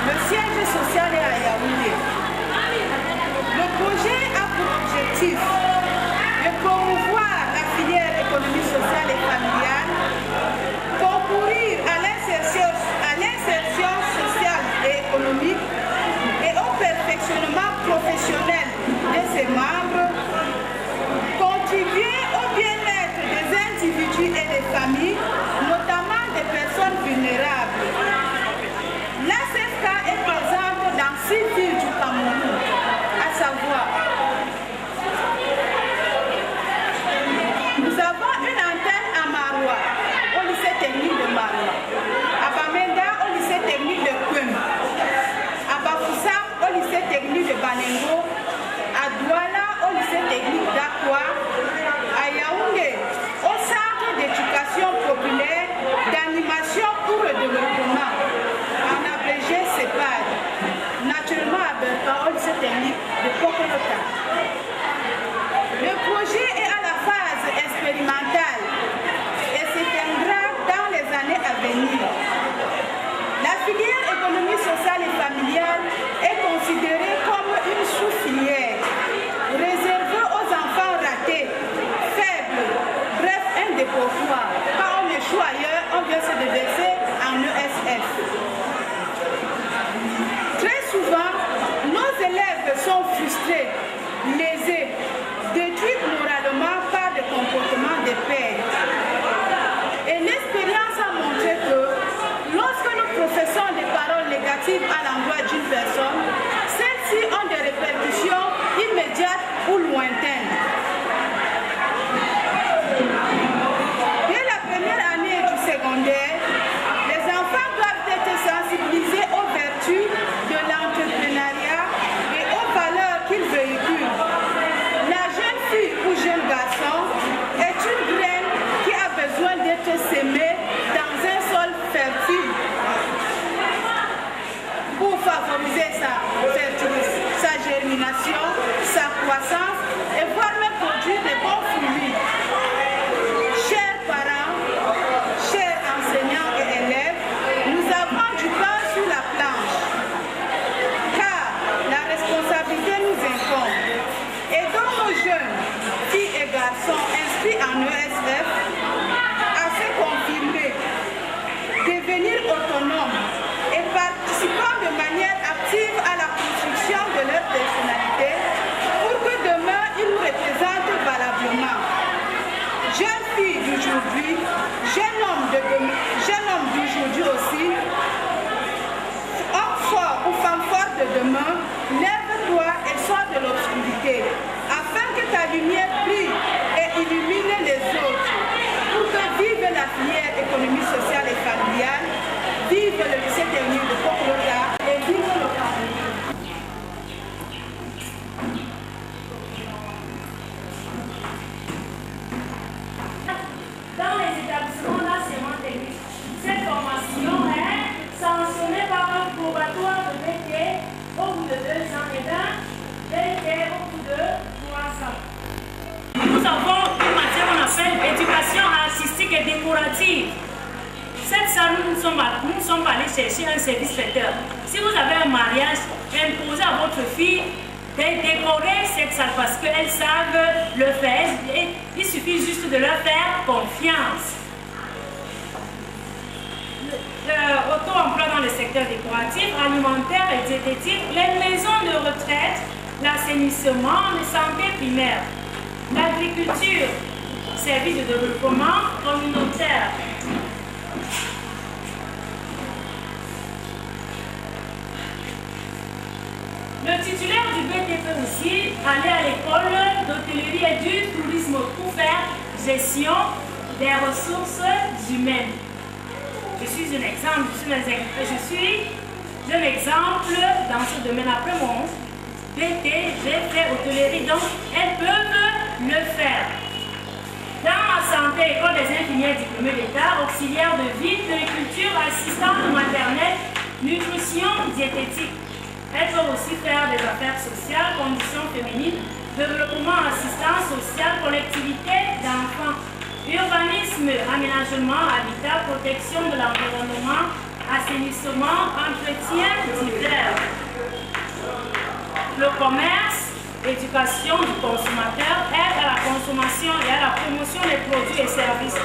Le siège social est à Yaoundé. Le projet a pour objectif de promouvoir la filière économie sociale et familiale, concourir à l'insertion sociale et économique et au perfectionnement professionnel de ses membres, contribuer au bien-être des individus et des familles, notamment des personnes vulnérables. L'ACFK est présente dans 6 villes du Cameroun, à savoir, nous avons une antenne à Maroua, au lycée technique de Maroua, à Bamenda, au lycée technique de Kouem, à Bafoussam, au lycée technique de Banengo, à Douala, au lycée technique d'Akwa, à Yaoundé, au centre d'éducation populaire d'animation pour le développement, en abrégé CEPAD, naturellement à Berpa, au lycée technique de Pokolota. Le projet est à la phase expérimentale et s'éteindra dans les années à venir. La filière économie sociale et familiale est considérée comme une sous-filière réservée aux enfants ratés, faibles, bref, un dépotoir. Quand on échoue ailleurs, on vient se déverser en ESF. Très souvent, nos élèves sont frustrés, lésés, détruits moralement par des comportements de père. Et l'expérience a montré que lorsque nous professons des paroles négatives à l'endroit d'une personne, celles-ci ont des répercussions immédiates ou lointaines. Dès la première année du secondaire, les enfants doivent être sensibilisés aux vertus de l'entrepreneuriat et aux valeurs qu'il véhicule. La jeune fille ou jeune garçon est une graine qui a besoin d'être sémée dans un sol fertile pour favoriser sa germination, sa croissance et voir même produire de bons fruits. Chers parents, chers enseignants et élèves, nous avons du pain sur la planche, car la responsabilité nous incombe. Aidons nos jeunes, filles et garçons inscrits en ESF à se confirmer, devenir autonomes et participant de manière active à la construction de leur personnalité pour que demain ils nous représentent valablement. Jeunes filles d'aujourd'hui, jeunes hommes d'aujourd'hui aussi, hommes forts ou femmes fortes de demain, lève-toi et sors de l'obscurité, afin que ta lumière brille et illumine les autres, pour que vive la filière économie sociale et familiale, vive le lycée technique de Pokolota et vive le Cameroun. Dans les établissements d'enseignement technique, cette formation est sanctionnée par un probatoire de BT au bout de 2 ans et d'un BT au bout de 3 ans. Nous avons une matière qu'on appelle éducation artistique et décorative. Cette salle, nous sommes allés chercher un service traiteur. Si vous avez un mariage, imposez à votre fille de décorer cette salle parce qu'elles savent le faire. Et il suffit juste de leur faire confiance. Auto-emploi dans le secteur décoratif, alimentaire et diététique, les maisons de retraite, l'assainissement, la santé primaire, l'agriculture, services de développement communautaire. Le titulaire du BT peut aussi aller à l'école d'hôtellerie et du tourisme pour faire gestion des ressources humaines. Je suis un exemple, dans ce domaine. Après mon BT, j'ai fait hôtellerie, donc elles peuvent le faire. Dans ma santé, école des infirmières diplômées d'État, auxiliaire de vie, périculture, assistante maternelle, nutrition, diététique. Elles peuvent aussi faire des affaires sociales, conditions féminines, développement, assistance sociale, collectivité d'enfants, urbanisme, aménagement, habitat, protection de l'environnement, assainissement, entretien, divers. le commerce, éducation du consommateur, aide à la consommation et à la promotion des produits et services,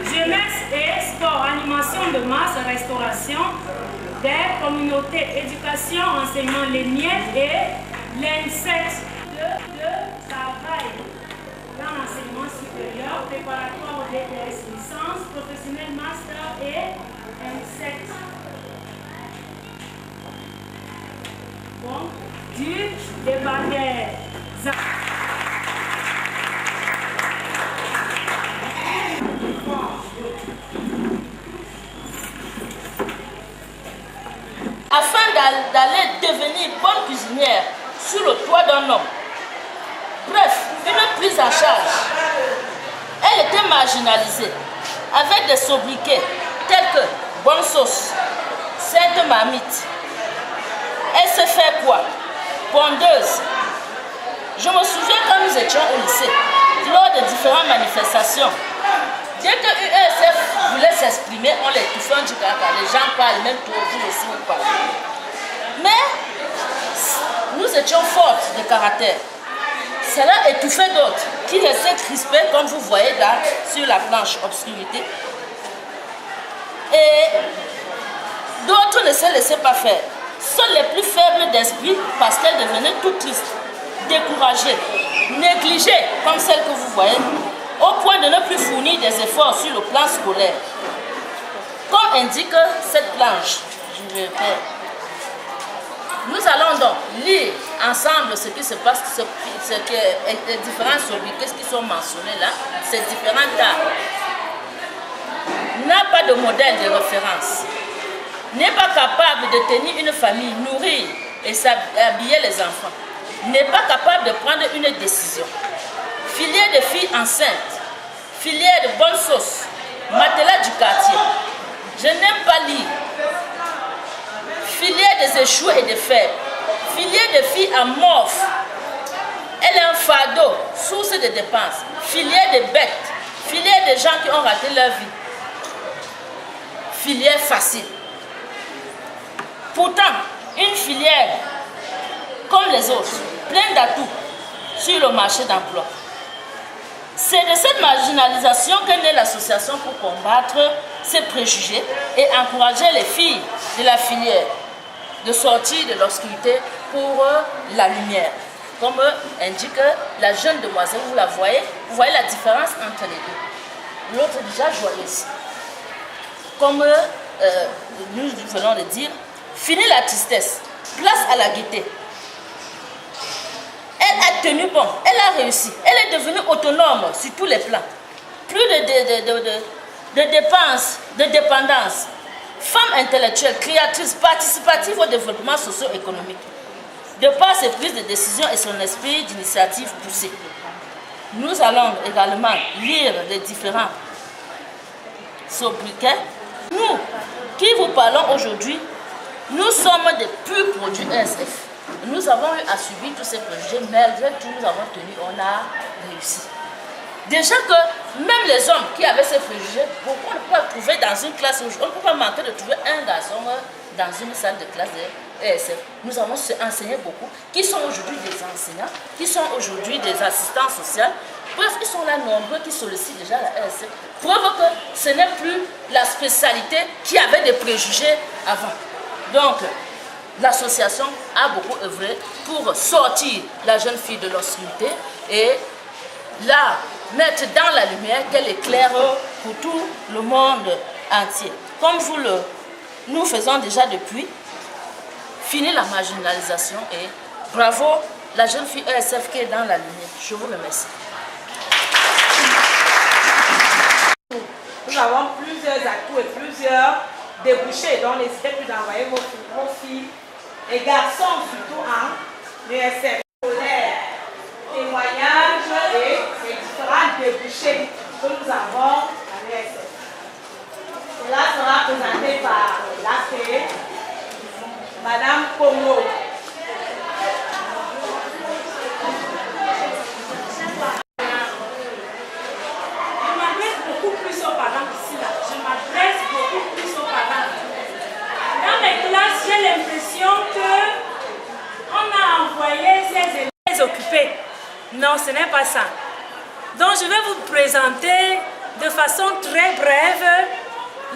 jeunesse et sport, animation de masse, restauration des communautés, éducation, enseignement, les miettes et l'insecte de travail dans l'enseignement supérieur, préparatoire au DTS, licence, professionnel, master et insecte. Bon, du débat des afin d'aller devenir bonne cuisinière sur le toit d'un homme. Bref, une prise en charge. Elle était marginalisée, avec des sobriquets tels que bonne sauce, sainte marmite. Elle se fait quoi? Pondeuse. Je me souviens quand nous étions au lycée, lors de différentes manifestations, dès que l'UESF voulait s'exprimer, on les touffait du caca. Les gens parlent, même toujours aussi ou pas. Mais nous étions fortes de caractère. Cela étouffait d'autres qui restaient crispés, comme vous voyez là, sur la planche obscurité. Et d'autres ne se laissaient pas faire. Seuls les plus faibles d'esprit, parce qu'elles devenaient toutes tristes, découragées, négligées, comme celle que vous voyez, au point de ne plus fournir des efforts sur le plan scolaire. Comme indique cette planche, je vais faire. Nous allons donc lire ensemble ce qui se passe, les différents sobriquets qui sont mentionnés là, ces différents tables. N'a pas de modèle de référence, n'est pas capable de tenir une famille, nourrir et s'habiller les enfants, n'est pas capable de prendre une décision. Filière de filles enceintes, filière de bonne sauce, matelas du quartier. Je n'aime pas lire. Filière des échoués et des faibles, filière de filles amorphes. Elle est un fardeau, source de dépenses, filière de bêtes, filière de gens qui ont raté leur vie. Filière facile. Pourtant, une filière comme les autres, pleine d'atouts sur le marché d'emploi. C'est de cette marginalisation qu'est née l'association pour combattre ces préjugés et encourager les filles de la filière de sortir de l'obscurité pour la lumière. Comme indique la jeune demoiselle, vous voyez la différence entre les deux. L'autre est déjà joyeuse. Comme nous venons de dire, fini la tristesse, place à la gaieté. Elle a tenu bon, elle a réussi, elle est devenue autonome sur tous les plans. Plus de dépenses, de dépendance. Femme intellectuelle, créatrice, participative au développement socio-économique. De par ses prises de décision et son esprit d'initiative poussé. Nous allons également lire les différents sobriquets. Nous, qui vous parlons aujourd'hui, nous sommes des purs produits ESF. Nous avons eu à subir tous ces préjugés, malgré tout, nous avons tenu, on a réussi. Déjà que même les hommes qui avaient ces préjugés, on ne peut pas trouver dans une classe, on ne peut pas manquer de trouver un garçon dans une salle de classe de ESF. Nous avons enseigné beaucoup, qui sont aujourd'hui des enseignants, qui sont aujourd'hui des assistants sociaux. Bref, ils sont là nombreux qui sollicitent déjà la ESF. Preuve que ce n'est plus la spécialité qui avait des préjugés avant. Donc, l'association a beaucoup œuvré pour sortir la jeune fille de l'obscurité et la mettre dans la lumière qu'elle éclaire pour tout le monde entier. Comme nous faisons déjà depuis, finir la marginalisation et bravo la jeune fille ESF qui est dans la lumière. Je vous remercie. Nous avons plusieurs atouts et plusieurs débouchés dont n'hésitez plus d'envoyer vos filles et garçons surtout en ESF. Témoignages et les différents débouchés que nous avons à l'ESF. Cela sera présenté par l'AFE, Madame Congo. J'ai l'impression qu'on a envoyé Non, ce n'est pas ça. Donc, je vais vous présenter de façon très brève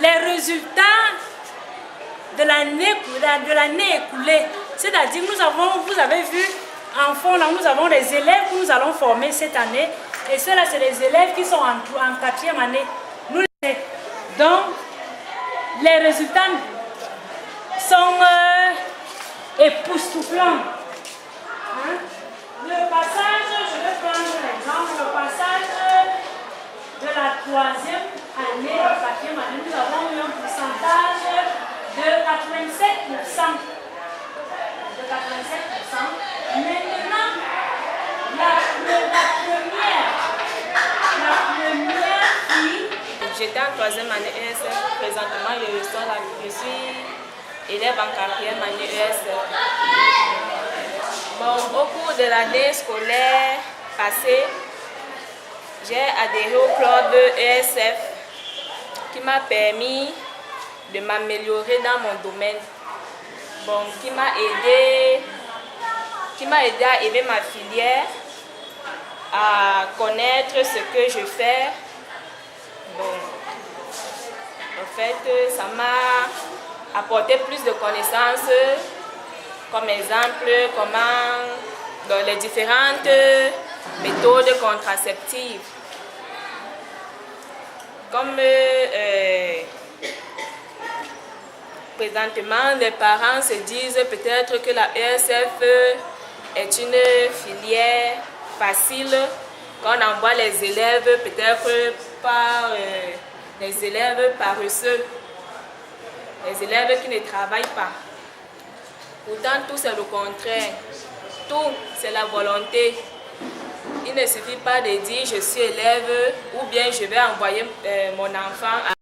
les résultats de l'année écoulée. C'est-à-dire, vous avez vu, en fond, là, nous avons les élèves que nous allons former cette année. Et ceux-là, c'est les élèves qui sont en 4e année. Donc, les résultats sont époustouflants. Hein? Le passage, je vais prendre l'exemple, le passage de la 3e année à la 4e année, nous avons eu un pourcentage de 87%. Maintenant, la première fille. J'étais en 3e année ESF. Présentement, je suis élève en 4e année ESF. Bon, au cours de l'année scolaire passée, j'ai adhéré au club ESF qui m'a permis de m'améliorer dans mon domaine. Bon, qui m'a aidé à aimer ma filière, à connaître ce que je fais. Bon, en fait, ça m'a apporté plus de connaissances, comme exemple, comment dans les différentes méthodes contraceptives. Comme présentement, les parents se disent peut-être que la ESF est une filière facile, qu'on envoie les élèves peut-être par les élèves paresseux, les élèves qui ne travaillent pas. Pourtant, tout c'est le contraire. Tout, c'est la volonté. Il ne suffit pas de dire je suis élève ou bien je vais envoyer mon enfant